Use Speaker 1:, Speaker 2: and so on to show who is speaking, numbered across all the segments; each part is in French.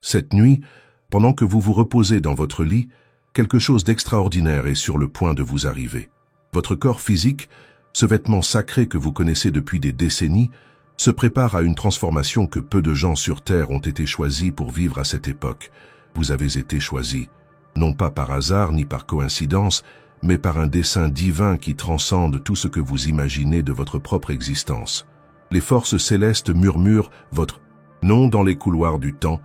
Speaker 1: Cette nuit, pendant que vous vous reposez dans votre lit, quelque chose d'extraordinaire est sur le point de vous arriver. Votre corps physique, ce vêtement sacré que vous connaissez depuis des décennies, se prépare à une transformation que peu de gens sur Terre ont été choisis pour vivre à cette époque. Vous avez été choisis, non pas par hasard ni par coïncidence, mais par un dessein divin qui transcende tout ce que vous imaginez de votre propre existence. Les forces célestes murmurent votre nom dans les couloirs du temps,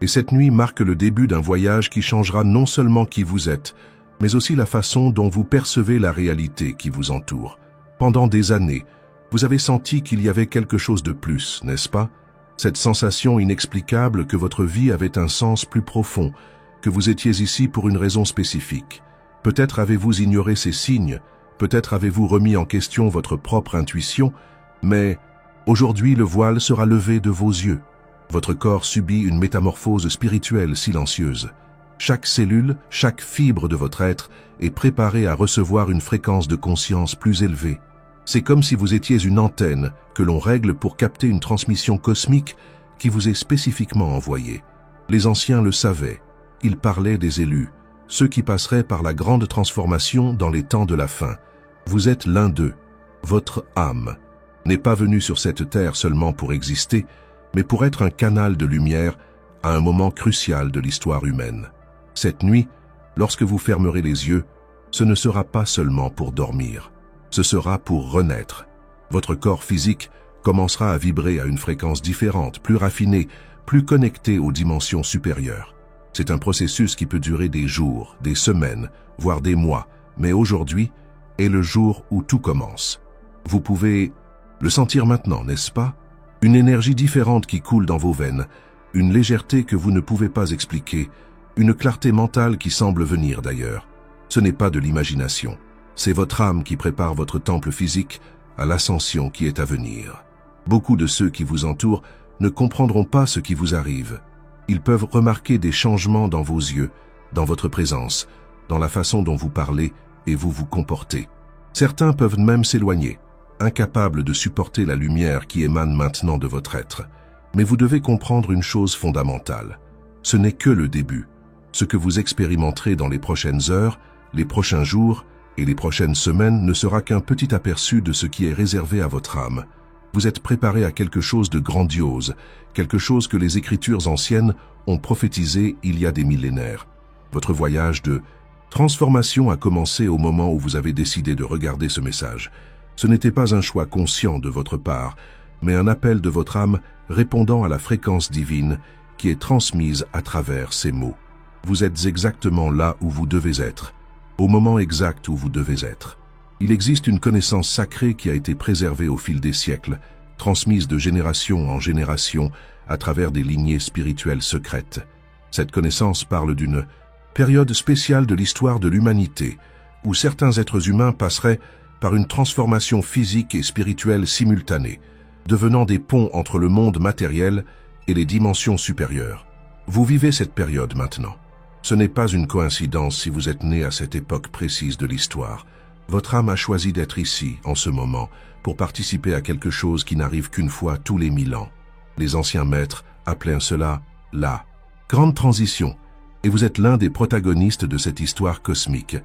Speaker 1: et cette nuit marque le début d'un voyage qui changera non seulement qui vous êtes, mais aussi la façon dont vous percevez la réalité qui vous entoure. Pendant des années, vous avez senti qu'il y avait quelque chose de plus, n'est-ce pas? Cette sensation inexplicable que votre vie avait un sens plus profond, que vous étiez ici pour une raison spécifique. Peut-être avez-vous ignoré ces signes, peut-être avez-vous remis en question votre propre intuition, mais aujourd'hui le voile sera levé de vos yeux. Votre corps subit une métamorphose spirituelle silencieuse. Chaque cellule, chaque fibre de votre être est préparée à recevoir une fréquence de conscience plus élevée. C'est comme si vous étiez une antenne que l'on règle pour capter une transmission cosmique qui vous est spécifiquement envoyée. Les anciens le savaient. Ils parlaient des élus, ceux qui passeraient par la grande transformation dans les temps de la fin. Vous êtes l'un d'eux. Votre âme n'est pas venue sur cette terre seulement pour exister, mais pour être un canal de lumière à un moment crucial de l'histoire humaine. Cette nuit, lorsque vous fermerez les yeux, ce ne sera pas seulement pour dormir. Ce sera pour renaître. Votre corps physique commencera à vibrer à une fréquence différente, plus raffinée, plus connectée aux dimensions supérieures. C'est un processus qui peut durer des jours, des semaines, voire des mois, mais aujourd'hui est le jour où tout commence. Vous pouvez le sentir maintenant, n'est-ce pas? Une énergie différente qui coule dans vos veines, une légèreté que vous ne pouvez pas expliquer, une clarté mentale qui semble venir d'ailleurs. Ce n'est pas de l'imagination. C'est votre âme qui prépare votre temple physique à l'ascension qui est à venir. Beaucoup de ceux qui vous entourent ne comprendront pas ce qui vous arrive. Ils peuvent remarquer des changements dans vos yeux, dans votre présence, dans la façon dont vous parlez et vous vous comportez. Certains peuvent même s'éloigner, incapables de supporter la lumière qui émane maintenant de votre être. Mais vous devez comprendre une chose fondamentale. Ce n'est que le début. Ce que vous expérimenterez dans les prochaines heures, les prochains jours et les prochaines semaines ne sera qu'un petit aperçu de ce qui est réservé à votre âme. Vous êtes préparé à quelque chose de grandiose, quelque chose que les Écritures anciennes ont prophétisé il y a des millénaires. Votre voyage de transformation a commencé au moment où vous avez décidé de regarder ce message. Ce n'était pas un choix conscient de votre part, mais un appel de votre âme répondant à la fréquence divine qui est transmise à travers ces mots. Vous êtes exactement là où vous devez être, au moment exact où vous devez être. Il existe une connaissance sacrée qui a été préservée au fil des siècles, transmise de génération en génération à travers des lignées spirituelles secrètes. Cette connaissance parle d'une période spéciale de l'histoire de l'humanité, où certains êtres humains passeraient par une transformation physique et spirituelle simultanée, devenant des ponts entre le monde matériel et les dimensions supérieures. Vous vivez cette période maintenant. Ce n'est pas une coïncidence si vous êtes né à cette époque précise de l'histoire. Votre âme a choisi d'être ici, en ce moment, pour participer à quelque chose qui n'arrive qu'une fois tous les 1000 ans. Les anciens maîtres appelaient cela la grande transition, et vous êtes l'un des protagonistes de cette histoire cosmique.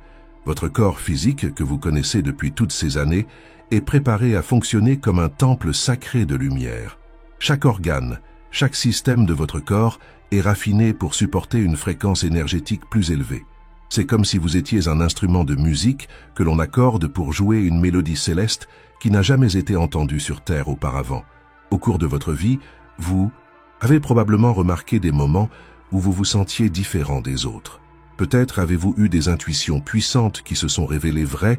Speaker 1: Votre corps physique, que vous connaissez depuis toutes ces années, est préparé à fonctionner comme un temple sacré de lumière. Chaque organe, chaque système de votre corps est raffiné pour supporter une fréquence énergétique plus élevée. C'est comme si vous étiez un instrument de musique que l'on accorde pour jouer une mélodie céleste qui n'a jamais été entendue sur Terre auparavant. Au cours de votre vie, vous avez probablement remarqué des moments où vous vous sentiez différent des autres. Peut-être avez-vous eu des intuitions puissantes qui se sont révélées vraies,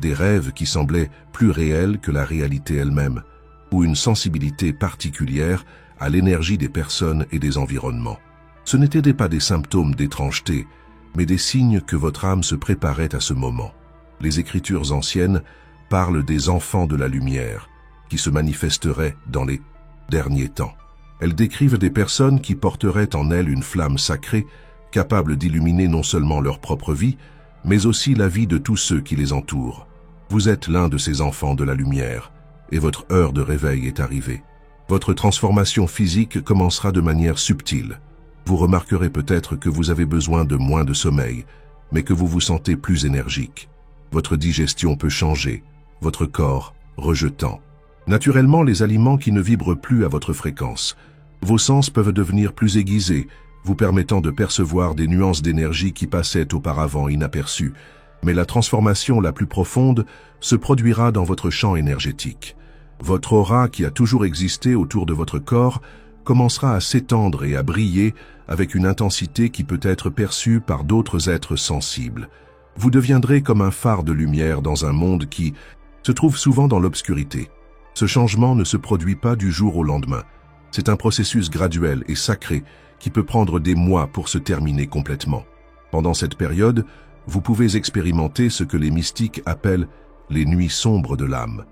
Speaker 1: des rêves qui semblaient plus réels que la réalité elle-même, ou une sensibilité particulière à l'énergie des personnes et des environnements. Ce n'étaient pas des symptômes d'étrangeté, mais des signes que votre âme se préparait à ce moment. Les Écritures anciennes parlent des enfants de la lumière, qui se manifesteraient dans les derniers temps. Elles décrivent des personnes qui porteraient en elles une flamme sacrée, capable d'illuminer non seulement leur propre vie, mais aussi la vie de tous ceux qui les entourent. Vous êtes l'un de ces enfants de la lumière, et votre heure de réveil est arrivée. Votre transformation physique commencera de manière subtile. Vous remarquerez peut-être que vous avez besoin de moins de sommeil, mais que vous vous sentez plus énergique. Votre digestion peut changer, votre corps rejetant. Naturellement, les aliments qui ne vibrent plus à votre fréquence. Vos sens peuvent devenir plus aiguisés, vous permettant de percevoir des nuances d'énergie qui passaient auparavant inaperçues. Mais la transformation la plus profonde se produira dans votre champ énergétique. Votre aura qui a toujours existé autour de votre corps commencera à s'étendre et à briller avec une intensité qui peut être perçue par d'autres êtres sensibles. Vous deviendrez comme un phare de lumière dans un monde qui se trouve souvent dans l'obscurité. Ce changement ne se produit pas du jour au lendemain. C'est un processus graduel et sacré qui peut prendre des mois pour se terminer complètement. Pendant cette période, vous pouvez expérimenter ce que les mystiques appellent les nuits sombres de l'âme.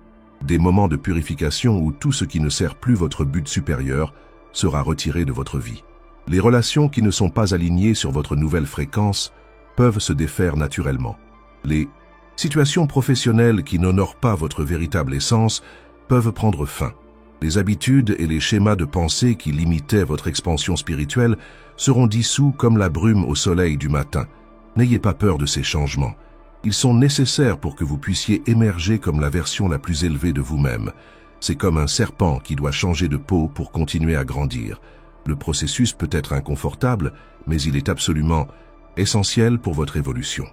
Speaker 1: Des moments de purification où tout ce qui ne sert plus votre but supérieur sera retiré de votre vie. Les relations qui ne sont pas alignées sur votre nouvelle fréquence peuvent se défaire naturellement. Les situations professionnelles qui n'honorent pas votre véritable essence peuvent prendre fin. Les habitudes et les schémas de pensée qui limitaient votre expansion spirituelle seront dissous comme la brume au soleil du matin. N'ayez pas peur de ces changements. Ils sont nécessaires pour que vous puissiez émerger comme la version la plus élevée de vous-même. C'est comme un serpent qui doit changer de peau pour continuer à grandir. Le processus peut être inconfortable, mais il est absolument essentiel pour votre évolution.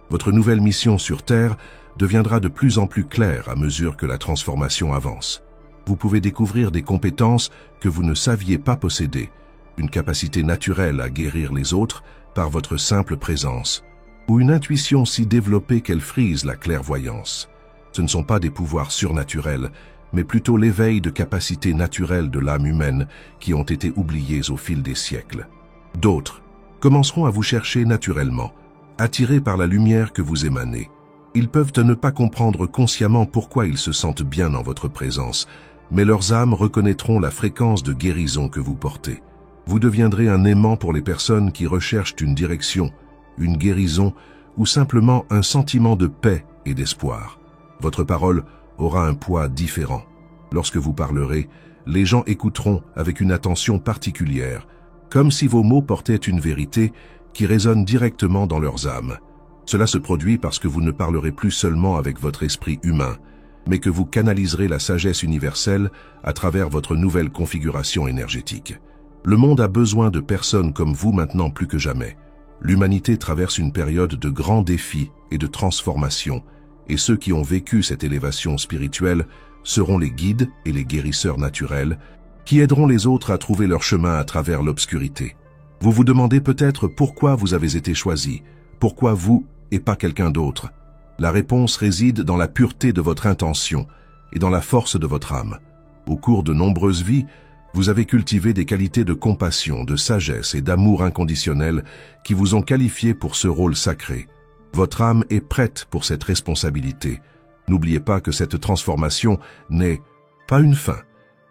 Speaker 1: Votre nouvelle mission sur Terre deviendra de plus en plus claire à mesure que la transformation avance. Vous pouvez découvrir des compétences que vous ne saviez pas posséder, une capacité naturelle à guérir les autres par votre simple présence, ou une intuition si développée qu'elle frise la clairvoyance. Ce ne sont pas des pouvoirs surnaturels, mais plutôt l'éveil de capacités naturelles de l'âme humaine qui ont été oubliées au fil des siècles. D'autres commenceront à vous chercher naturellement, attirés par la lumière que vous émanez. Ils peuvent ne pas comprendre consciemment pourquoi ils se sentent bien en votre présence, mais leurs âmes reconnaîtront la fréquence de guérison que vous portez. Vous deviendrez un aimant pour les personnes qui recherchent une direction, une guérison ou simplement un sentiment de paix et d'espoir. Votre parole aura un poids différent. Lorsque vous parlerez, les gens écouteront avec une attention particulière, comme si vos mots portaient une vérité qui résonne directement dans leurs âmes. Cela se produit parce que vous ne parlerez plus seulement avec votre esprit humain, mais que vous canaliserez la sagesse universelle à travers votre nouvelle configuration énergétique. Le monde a besoin de personnes comme vous maintenant plus que jamais. L'humanité traverse une période de grands défis et de transformation, et ceux qui ont vécu cette élévation spirituelle seront les guides et les guérisseurs naturels qui aideront les autres à trouver leur chemin à travers l'obscurité. Vous vous demandez peut-être pourquoi vous avez été choisi, pourquoi vous et pas quelqu'un d'autre. La réponse réside dans la pureté de votre intention et dans la force de votre âme. Au cours de nombreuses vies, vous avez cultivé des qualités de compassion, de sagesse et d'amour inconditionnel qui vous ont qualifié pour ce rôle sacré. Votre âme est prête pour cette responsabilité. N'oubliez pas que cette transformation n'est pas une fin,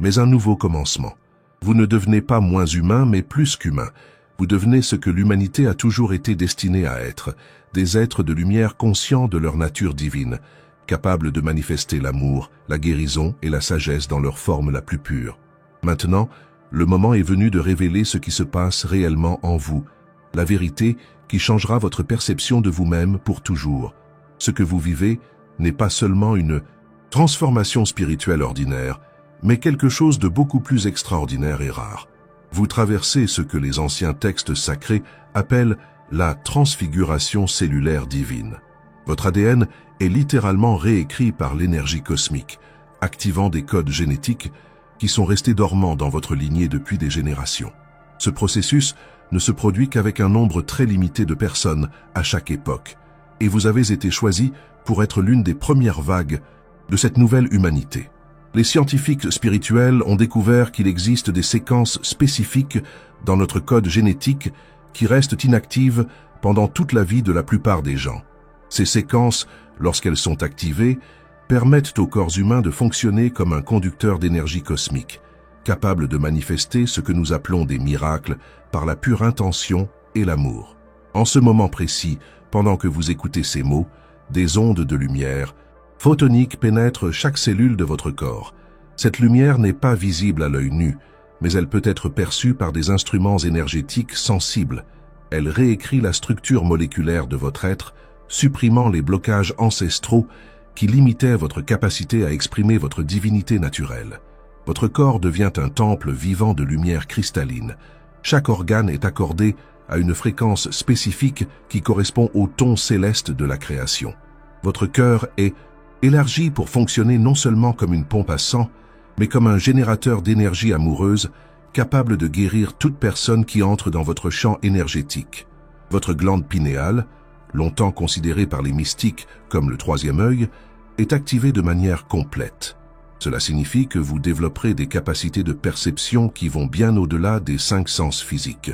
Speaker 1: mais un nouveau commencement. Vous ne devenez pas moins humain, mais plus qu'humain. Vous devenez ce que l'humanité a toujours été destinée à être, des êtres de lumière conscients de leur nature divine, capables de manifester l'amour, la guérison et la sagesse dans leur forme la plus pure. Maintenant, le moment est venu de révéler ce qui se passe réellement en vous, la vérité qui changera votre perception de vous-même pour toujours. Ce que vous vivez n'est pas seulement une transformation spirituelle ordinaire, mais quelque chose de beaucoup plus extraordinaire et rare. Vous traversez ce que les anciens textes sacrés appellent la transfiguration cellulaire divine. Votre ADN est littéralement réécrit par l'énergie cosmique, activant des codes génétiques qui sont restés dormants dans votre lignée depuis des générations. Ce processus ne se produit qu'avec un nombre très limité de personnes à chaque époque, et vous avez été choisi pour être l'une des premières vagues de cette nouvelle humanité. Les scientifiques spirituels ont découvert qu'il existe des séquences spécifiques dans notre code génétique qui restent inactives pendant toute la vie de la plupart des gens. Ces séquences, lorsqu'elles sont activées, permettent au corps humain de fonctionner comme un conducteur d'énergie cosmique, capable de manifester ce que nous appelons des miracles par la pure intention et l'amour. En ce moment précis, pendant que vous écoutez ces mots, des ondes de lumière photoniques pénètrent chaque cellule de votre corps. Cette lumière n'est pas visible à l'œil nu, mais elle peut être perçue par des instruments énergétiques sensibles. Elle réécrit la structure moléculaire de votre être, supprimant les blocages ancestraux qui limitaient votre capacité à exprimer votre divinité naturelle. Votre corps devient un temple vivant de lumière cristalline. Chaque organe est accordé à une fréquence spécifique qui correspond au ton céleste de la création. Votre cœur est élargi pour fonctionner non seulement comme une pompe à sang, mais comme un générateur d'énergie amoureuse capable de guérir toute personne qui entre dans votre champ énergétique. Votre glande pinéale, longtemps considérée par les mystiques comme le troisième œil, est activée de manière complète. Cela signifie que vous développerez des capacités de perception qui vont bien au-delà des 5 sens physiques.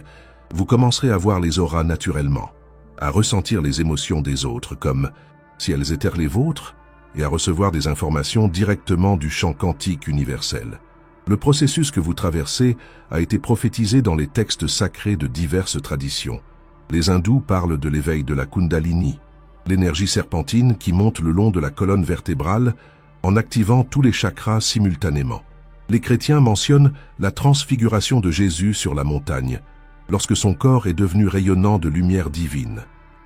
Speaker 1: Vous commencerez à voir les auras naturellement, à ressentir les émotions des autres comme si elles étaient les vôtres et à recevoir des informations directement du champ quantique universel. Le processus que vous traversez a été prophétisé dans les textes sacrés de diverses traditions. Les hindous parlent de l'éveil de la Kundalini, l'énergie serpentine qui monte le long de la colonne vertébrale en activant tous les chakras simultanément. Les chrétiens mentionnent la transfiguration de Jésus sur la montagne, lorsque son corps est devenu rayonnant de lumière divine.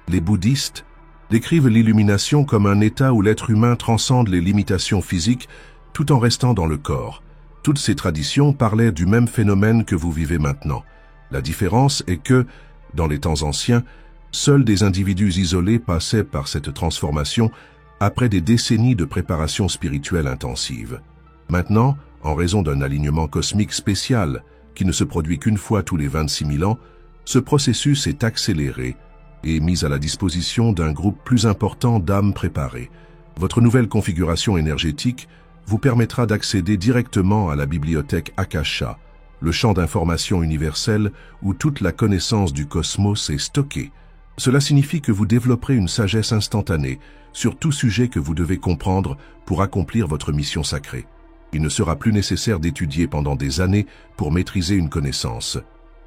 Speaker 1: Les bouddhistes décrivent l'illumination comme un état où l'être humain transcende les limitations physiques tout en restant dans le corps. Toutes ces traditions parlaient du même phénomène que vous vivez maintenant. La différence est que, dans les temps anciens, seuls des individus isolés passaient par cette transformation après des décennies de préparation spirituelle intensive. Maintenant, en raison d'un alignement cosmique spécial qui ne se produit qu'une fois tous les 26 000 ans, ce processus est accéléré et mis à la disposition d'un groupe plus important d'âmes préparées. Votre nouvelle configuration énergétique vous permettra d'accéder directement à la bibliothèque Akasha, le champ d'information universel où toute la connaissance du cosmos est stockée. Cela signifie que vous développerez une sagesse instantanée sur tout sujet que vous devez comprendre pour accomplir votre mission sacrée. Il ne sera plus nécessaire d'étudier pendant des années pour maîtriser une connaissance.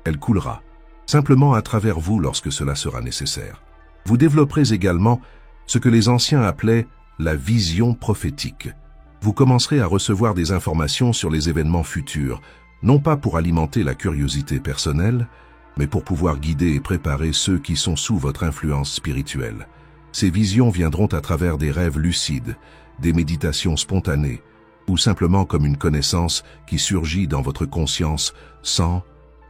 Speaker 1: Elle coulera simplement à travers vous lorsque cela sera nécessaire. Vous développerez également ce que les anciens appelaient la vision prophétique. Vous commencerez à recevoir des informations sur les événements futurs, non pas pour alimenter la curiosité personnelle, mais pour pouvoir guider et préparer ceux qui sont sous votre influence spirituelle. Ces visions viendront à travers des rêves lucides, des méditations spontanées, ou simplement comme une connaissance qui surgit dans votre conscience sans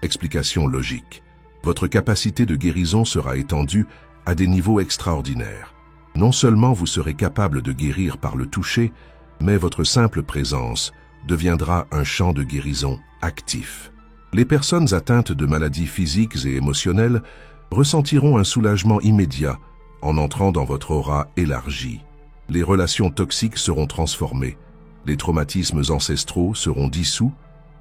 Speaker 1: explication logique. Votre capacité de guérison sera étendue à des niveaux extraordinaires. Non seulement vous serez capable de guérir par le toucher, mais votre simple présence deviendra un champ de guérison actif. Les personnes atteintes de maladies physiques et émotionnelles ressentiront un soulagement immédiat en entrant dans votre aura élargie. Les relations toxiques seront transformées, les traumatismes ancestraux seront dissous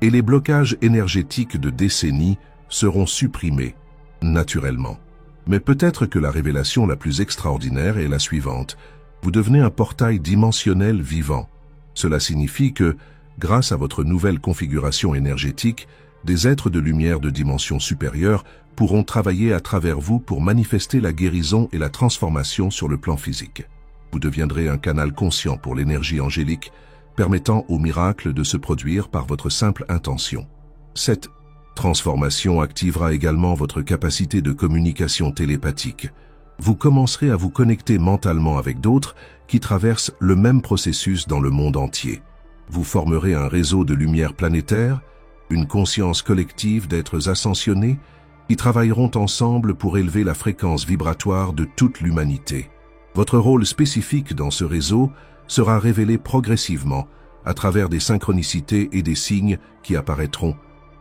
Speaker 1: et les blocages énergétiques de décennies seront supprimés, naturellement. Mais peut-être que la révélation la plus extraordinaire est la suivante. Vous devenez un portail dimensionnel vivant. Cela signifie que, grâce à votre nouvelle configuration énergétique, des êtres de lumière de dimension supérieure pourront travailler à travers vous pour manifester la guérison et la transformation sur le plan physique. Vous deviendrez un canal conscient pour l'énergie angélique, permettant au miracle de se produire par votre simple intention. Cette transformation activera également votre capacité de communication télépathique. Vous commencerez à vous connecter mentalement avec d'autres qui traversent le même processus dans le monde entier. Vous formerez un réseau de lumière planétaire, une conscience collective d'êtres ascensionnés qui travailleront ensemble pour élever la fréquence vibratoire de toute l'humanité. Votre rôle spécifique dans ce réseau sera révélé progressivement à travers des synchronicités et des signes qui apparaîtront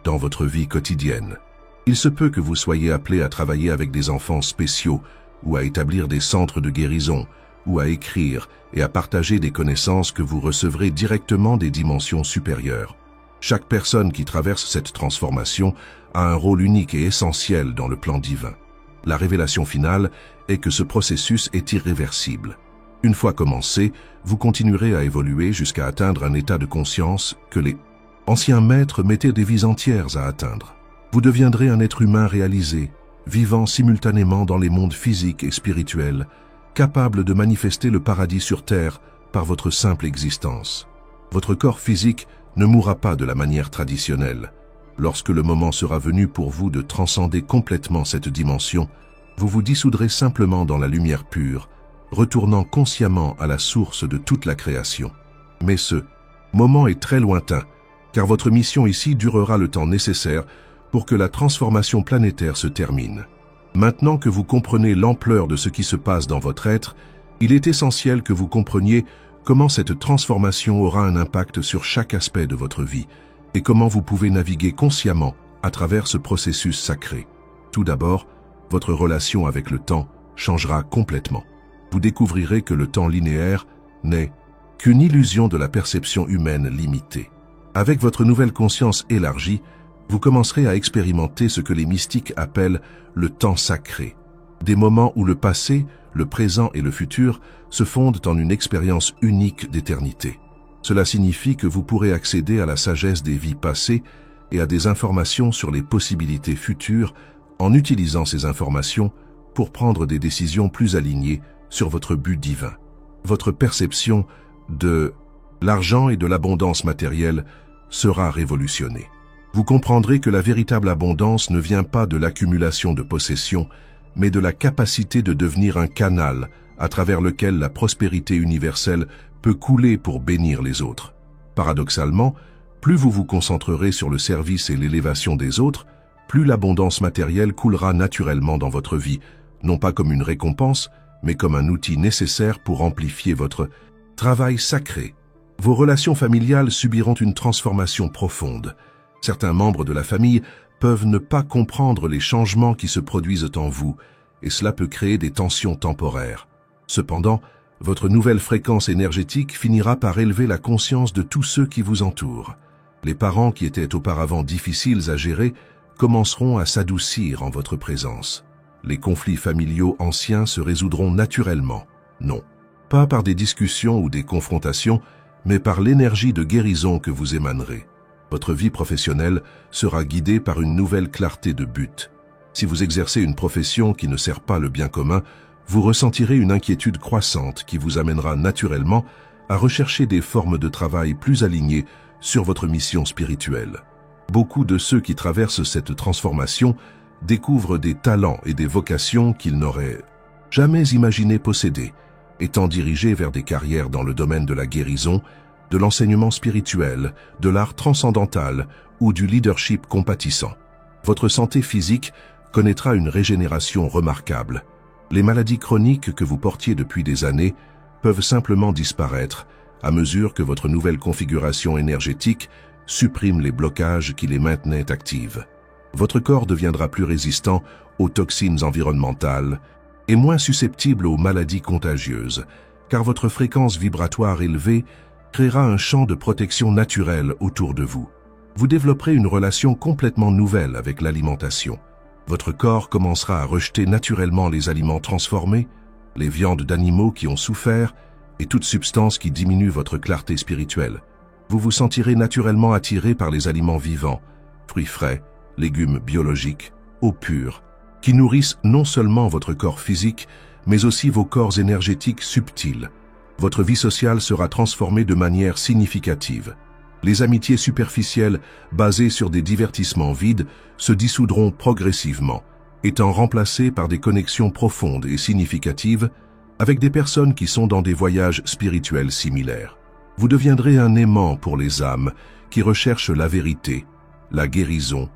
Speaker 1: dans votre vie quotidienne. Il se peut que vous soyez appelé à travailler avec des enfants spéciaux ou à établir des centres de guérison ou à écrire et à partager des connaissances que vous recevrez directement des dimensions supérieures. Chaque personne qui traverse cette transformation a un rôle unique et essentiel dans le plan divin. La révélation finale est que ce processus est irréversible. Une fois commencé, vous continuerez à évoluer jusqu'à atteindre un état de conscience que les anciens maîtres mettaient des vies entières à atteindre. Vous deviendrez un être humain réalisé, vivant simultanément dans les mondes physiques et spirituels, capable de manifester le paradis sur terre par votre simple existence. Votre corps physique ne mourra pas de la manière traditionnelle. Lorsque le moment sera venu pour vous de transcender complètement cette dimension, vous vous dissoudrez simplement dans la lumière pure, retournant consciemment à la source de toute la création. Mais ce moment est très lointain, car votre mission ici durera le temps nécessaire pour que la transformation planétaire se termine. Maintenant que vous comprenez l'ampleur de ce qui se passe dans votre être, il est essentiel que vous compreniez comment cette transformation aura un impact sur chaque aspect de votre vie et comment vous pouvez naviguer consciemment à travers ce processus sacré. Tout d'abord, votre relation avec le temps changera complètement. Vous découvrirez que le temps linéaire n'est qu'une illusion de la perception humaine limitée. Avec votre nouvelle conscience élargie, vous commencerez à expérimenter ce que les mystiques appellent le temps sacré. Des moments où le passé, le présent et le futur se fondent en une expérience unique d'éternité. Cela signifie que vous pourrez accéder à la sagesse des vies passées et à des informations sur les possibilités futures en utilisant ces informations pour prendre des décisions plus alignées sur votre but divin. Votre perception de l'argent et de l'abondance matérielle sera révolutionnée. Vous comprendrez que la véritable abondance ne vient pas de l'accumulation de possessions, mais de la capacité de devenir un canal à travers lequel la prospérité universelle peut couler pour bénir les autres. Paradoxalement, plus vous vous concentrerez sur le service et l'élévation des autres, plus l'abondance matérielle coulera naturellement dans votre vie, non pas comme une récompense, mais comme un outil nécessaire pour amplifier votre travail sacré. Vos relations familiales subiront une transformation profonde. Certains membres de la famille peuvent ne pas comprendre les changements qui se produisent en vous, et cela peut créer des tensions temporaires. Cependant, votre nouvelle fréquence énergétique finira par élever la conscience de tous ceux qui vous entourent. Les parents qui étaient auparavant difficiles à gérer commenceront à s'adoucir en votre présence. Les conflits familiaux anciens se résoudront naturellement. Non, pas par des discussions ou des confrontations, mais par l'énergie de guérison que vous émanerez. Votre vie professionnelle sera guidée par une nouvelle clarté de but. Si vous exercez une profession qui ne sert pas le bien commun, vous ressentirez une inquiétude croissante qui vous amènera naturellement à rechercher des formes de travail plus alignées sur votre mission spirituelle. Beaucoup de ceux qui traversent cette transformation découvrent des talents et des vocations qu'ils n'auraient jamais imaginé posséder, étant dirigés vers des carrières dans le domaine de la guérison, de l'enseignement spirituel, de l'art transcendantal ou du leadership compatissant. Votre santé physique connaîtra une régénération remarquable. Les maladies chroniques que vous portiez depuis des années peuvent simplement disparaître à mesure que votre nouvelle configuration énergétique supprime les blocages qui les maintenaient actives. Votre corps deviendra plus résistant aux toxines environnementales et moins susceptible aux maladies contagieuses, car votre fréquence vibratoire élevée créera un champ de protection naturelle autour de vous. Vous développerez une relation complètement nouvelle avec l'alimentation. Votre corps commencera à rejeter naturellement les aliments transformés, les viandes d'animaux qui ont souffert et toute substance qui diminue votre clarté spirituelle. Vous vous sentirez naturellement attiré par les aliments vivants, fruits frais, légumes biologiques, eau pure, qui nourrissent non seulement votre corps physique, mais aussi vos corps énergétiques subtils. Votre vie sociale sera transformée de manière significative. Les amitiés superficielles, basées sur des divertissements vides, se dissoudront progressivement, étant remplacées par des connexions profondes et significatives avec des personnes qui sont dans des voyages spirituels similaires. Vous deviendrez un aimant pour les âmes qui recherchent la vérité, la guérison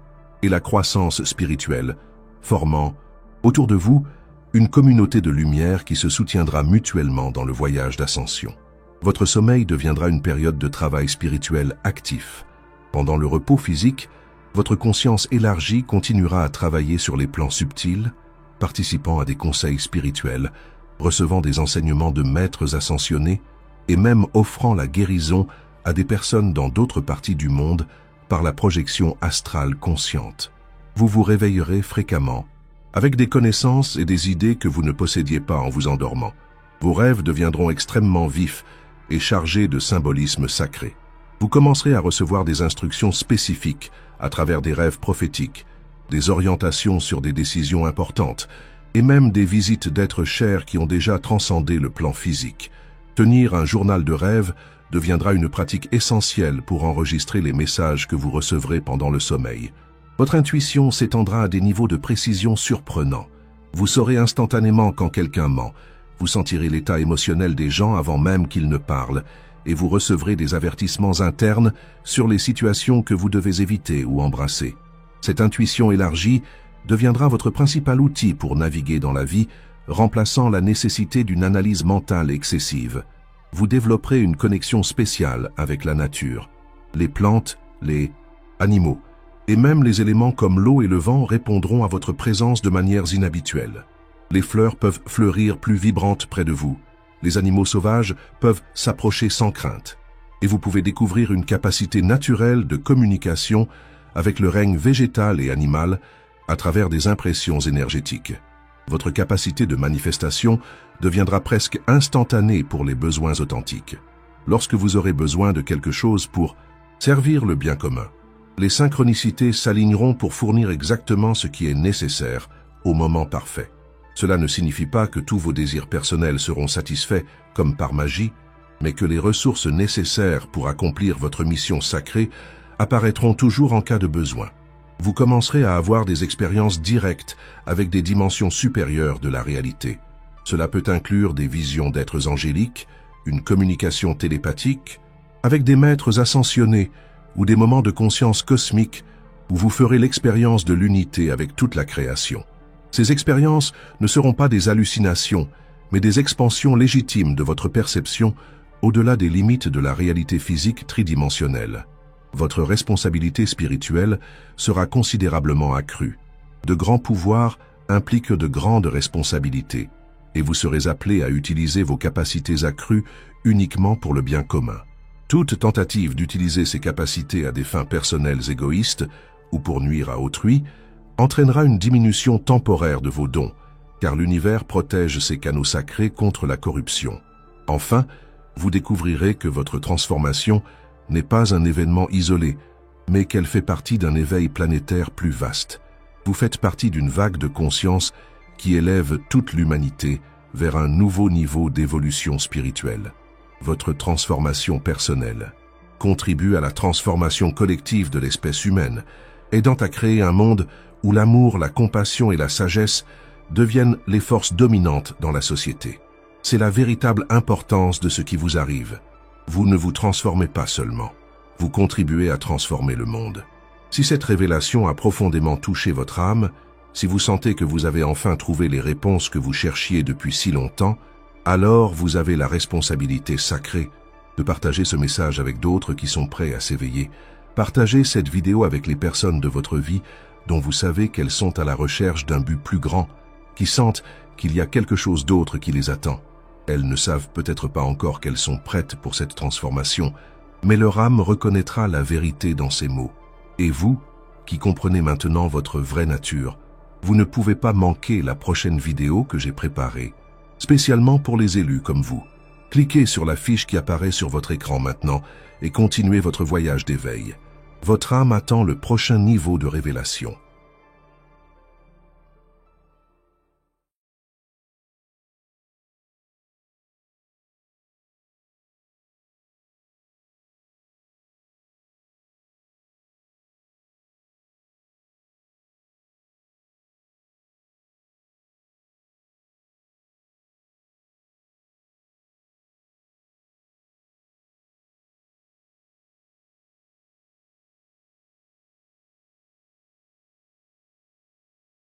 Speaker 1: et la croissance spirituelle, formant, autour de vous, une communauté de lumière qui se soutiendra mutuellement dans le voyage d'ascension. Votre sommeil deviendra une période de travail spirituel actif. Pendant le repos physique, votre conscience élargie continuera à travailler sur les plans subtils, participant à des conseils spirituels, recevant des enseignements de maîtres ascensionnés et même offrant la guérison à des personnes dans d'autres parties du monde par la projection astrale consciente. Vous vous réveillerez fréquemment, avec des connaissances et des idées que vous ne possédiez pas en vous endormant. Vos rêves deviendront extrêmement vifs et chargés de symbolismes sacrés. Vous commencerez à recevoir des instructions spécifiques à travers des rêves prophétiques, des orientations sur des décisions importantes et même des visites d'êtres chers qui ont déjà transcendé le plan physique. Tenir un journal de rêves deviendra une pratique essentielle pour enregistrer les messages que vous recevrez pendant le sommeil. Votre intuition s'étendra à des niveaux de précision surprenants. Vous saurez instantanément quand quelqu'un ment. Vous sentirez l'état émotionnel des gens avant même qu'ils ne parlent, et vous recevrez des avertissements internes sur les situations que vous devez éviter ou embrasser. Cette intuition élargie deviendra votre principal outil pour naviguer dans la vie, remplaçant la nécessité d'une analyse mentale excessive. Vous développerez une connexion spéciale avec la nature. Les plantes, les animaux, et même les éléments comme l'eau et le vent répondront à votre présence de manières inhabituelles. Les fleurs peuvent fleurir plus vibrantes près de vous. Les animaux sauvages peuvent s'approcher sans crainte. Et vous pouvez découvrir une capacité naturelle de communication avec le règne végétal et animal à travers des impressions énergétiques. Votre capacité de manifestation deviendra presque instantanée pour les besoins authentiques. Lorsque vous aurez besoin de quelque chose pour servir le bien commun, les synchronicités s'aligneront pour fournir exactement ce qui est nécessaire au moment parfait. Cela ne signifie pas que tous vos désirs personnels seront satisfaits comme par magie, mais que les ressources nécessaires pour accomplir votre mission sacrée apparaîtront toujours en cas de besoin. Vous commencerez à avoir des expériences directes avec des dimensions supérieures de la réalité. Cela peut inclure des visions d'êtres angéliques, une communication télépathique, avec des maîtres ascensionnés ou des moments de conscience cosmique où vous ferez l'expérience de l'unité avec toute la création. Ces expériences ne seront pas des hallucinations, mais des expansions légitimes de votre perception au-delà des limites de la réalité physique tridimensionnelle. Votre responsabilité spirituelle sera considérablement accrue. De grands pouvoirs impliquent de grandes responsabilités, et vous serez appelé à utiliser vos capacités accrues uniquement pour le bien commun. Toute tentative d'utiliser ces capacités à des fins personnelles égoïstes ou pour nuire à autrui entraînera une diminution temporaire de vos dons, car l'univers protège ses canaux sacrés contre la corruption. Enfin, vous découvrirez que votre transformation n'est pas un événement isolé, mais qu'elle fait partie d'un éveil planétaire plus vaste. Vous faites partie d'une vague de conscience qui élève toute l'humanité vers un nouveau niveau d'évolution spirituelle. Votre transformation personnelle contribue à la transformation collective de l'espèce humaine, aidant à créer un monde où l'amour, la compassion et la sagesse deviennent les forces dominantes dans la société. C'est la véritable importance de ce qui vous arrive. Vous ne vous transformez pas seulement, vous contribuez à transformer le monde. Si cette révélation a profondément touché votre âme, si vous sentez que vous avez enfin trouvé les réponses que vous cherchiez depuis si longtemps, alors vous avez la responsabilité sacrée de partager ce message avec d'autres qui sont prêts à s'éveiller. Partagez cette vidéo avec les personnes de votre vie dont vous savez qu'elles sont à la recherche d'un but plus grand, qui sentent qu'il y a quelque chose d'autre qui les attend. Elles ne savent peut-être pas encore qu'elles sont prêtes pour cette transformation, mais leur âme reconnaîtra la vérité dans ces mots. Et vous, qui comprenez maintenant votre vraie nature, vous ne pouvez pas manquer la prochaine vidéo que j'ai préparée, spécialement pour les élus comme vous. Cliquez sur la fiche qui apparaît sur votre écran maintenant et continuez votre voyage d'éveil. Votre âme attend le prochain niveau de révélation.